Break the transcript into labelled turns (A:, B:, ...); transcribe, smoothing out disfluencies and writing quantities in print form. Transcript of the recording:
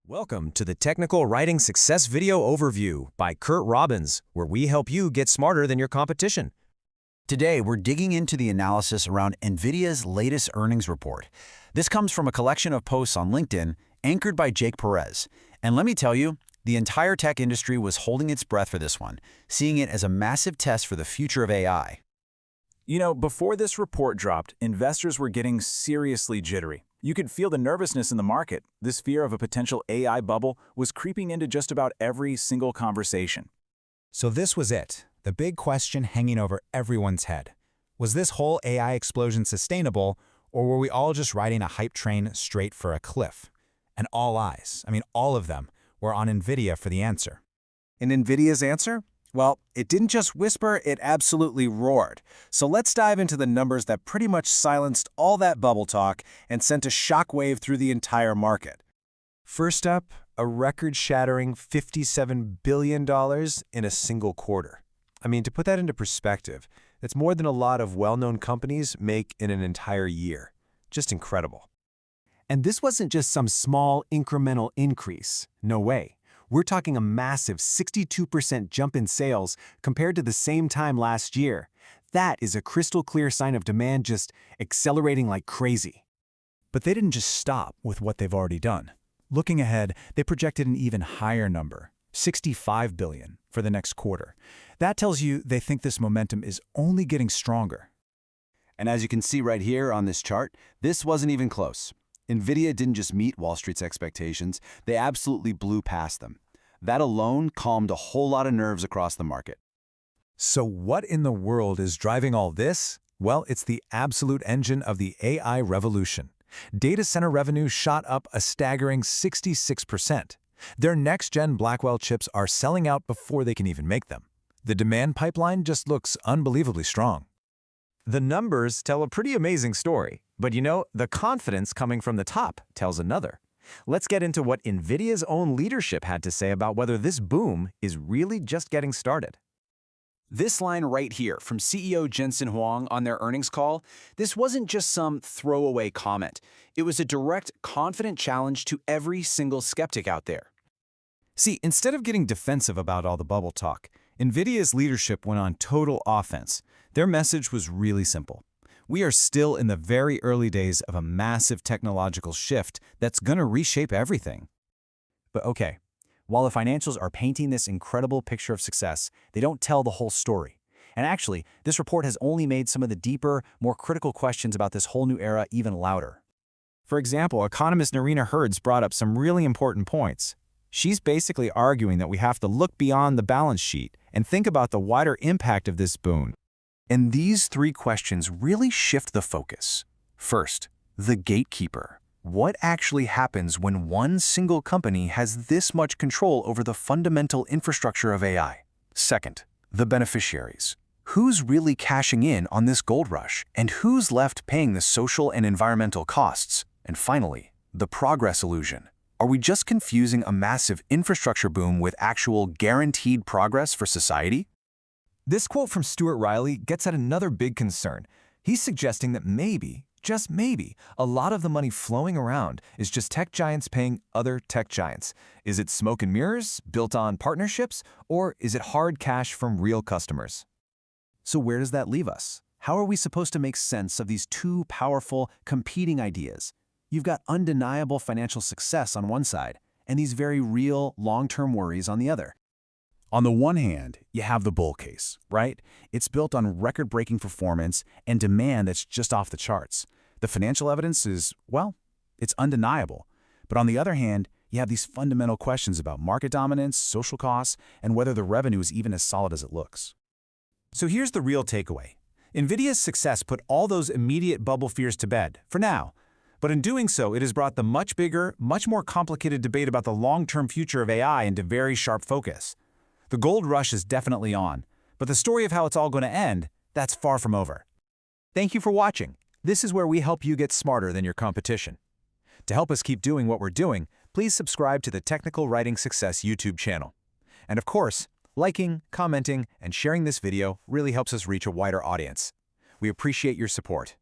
A: Welcome to the Technical Writing Success Video Overview by Kurt Robbins, where we help you get smarter than your competition.
B: Today, we're digging into the analysis around Nvidia's latest earnings report. This comes from a collection of posts on LinkedIn anchored by Jake Perez. And let me tell you, the entire tech industry was holding its breath for this one, seeing it as a massive test for the future of AI.
C: You know, before this report dropped, investors were getting seriously jittery. You could feel the nervousness in the market. This fear of a potential AI bubble was creeping into just about every single conversation.
D: So this was it, the big question hanging over everyone's head. Was this whole AI explosion sustainable, or were we all just riding a hype train straight for a cliff? And all eyes, all of them, were on Nvidia for the answer.
E: And Nvidia's answer? Well, it didn't just whisper, it absolutely roared. So let's dive into the numbers that pretty much silenced all that bubble talk and sent a shockwave through the entire market.
A: First up, a record-shattering $57 billion in a single quarter. To put that into perspective, that's more than a lot of well-known companies make in an entire year. Just incredible.
F: And this wasn't just some small incremental increase. No way. We're talking a massive 62% jump in sales compared to the same time last year. That is a crystal clear sign of demand just accelerating like crazy.
D: But they didn't just stop with what they've already done. Looking ahead, they projected an even higher number, $65 billion, for the next quarter. That tells you they think this momentum is only getting stronger.
B: And as you can see right here on this chart, this wasn't even close. Nvidia didn't just meet Wall Street's expectations, they absolutely blew past them. That alone calmed a whole lot of nerves across the market.
A: So what in the world is driving all this? Well, it's the absolute engine of the AI revolution. Data center revenue shot up a staggering 66%. Their next-gen Blackwell chips are selling out before they can even make them. The demand pipeline just looks unbelievably strong. The numbers tell a pretty amazing story, but the confidence coming from the top tells another. Let's get into what Nvidia's own leadership had to say about whether this boom is really just getting started.
E: This line right here from CEO Jensen Huang on their earnings call, this wasn't just some throwaway comment. It was a direct, confident challenge to every single skeptic out there.
A: See, instead of getting defensive about all the bubble talk, Nvidia's leadership went on total offense. Their message was really simple. We are still in the very early days of a massive technological shift that's going to reshape everything. But okay, while the financials are painting this incredible picture of success, they don't tell the whole story. And actually, this report has only made some of the deeper, more critical questions about this whole new era even louder. For example, economist Narina Hertz brought up some really important points. She's basically arguing that we have to look beyond the balance sheet and think about the wider impact of this boon. And these three questions really shift the focus. First, the gatekeeper. What actually happens when one single company has this much control over the fundamental infrastructure of AI? Second, the beneficiaries. Who's really cashing in on this gold rush, and who's left paying the social and environmental costs? And finally, the progress illusion. Are we just confusing a massive infrastructure boom with actual guaranteed progress for society?
F: This quote from Stuart Riley gets at another big concern. He's suggesting that maybe, just maybe, a lot of the money flowing around is just tech giants paying other tech giants. Is it smoke and mirrors, built on partnerships, or is it hard cash from real customers? So where does that leave us? How are we supposed to make sense of these two powerful, competing ideas? You've got undeniable financial success on one side, and these very real, long-term worries on the other.
D: On the one hand, you have the bull case, right? It's built on record-breaking performance and demand that's just off the charts. The financial evidence is, well, it's undeniable. But on the other hand, you have these fundamental questions about market dominance, social costs, and whether the revenue is even as solid as it looks.
A: So here's the real takeaway. Nvidia's success put all those immediate bubble fears to bed, for now. But in doing so, it has brought the much bigger, much more complicated debate about the long-term future of AI into very sharp focus. The gold rush is definitely on, but the story of how it's all going to end, that's far from over. Thank you for watching. This is where we help you get smarter than your competition. To help us keep doing what we're doing, please subscribe to the Technical Writing Success YouTube channel. And of course, liking, commenting, and sharing this video really helps us reach a wider audience. We appreciate your support.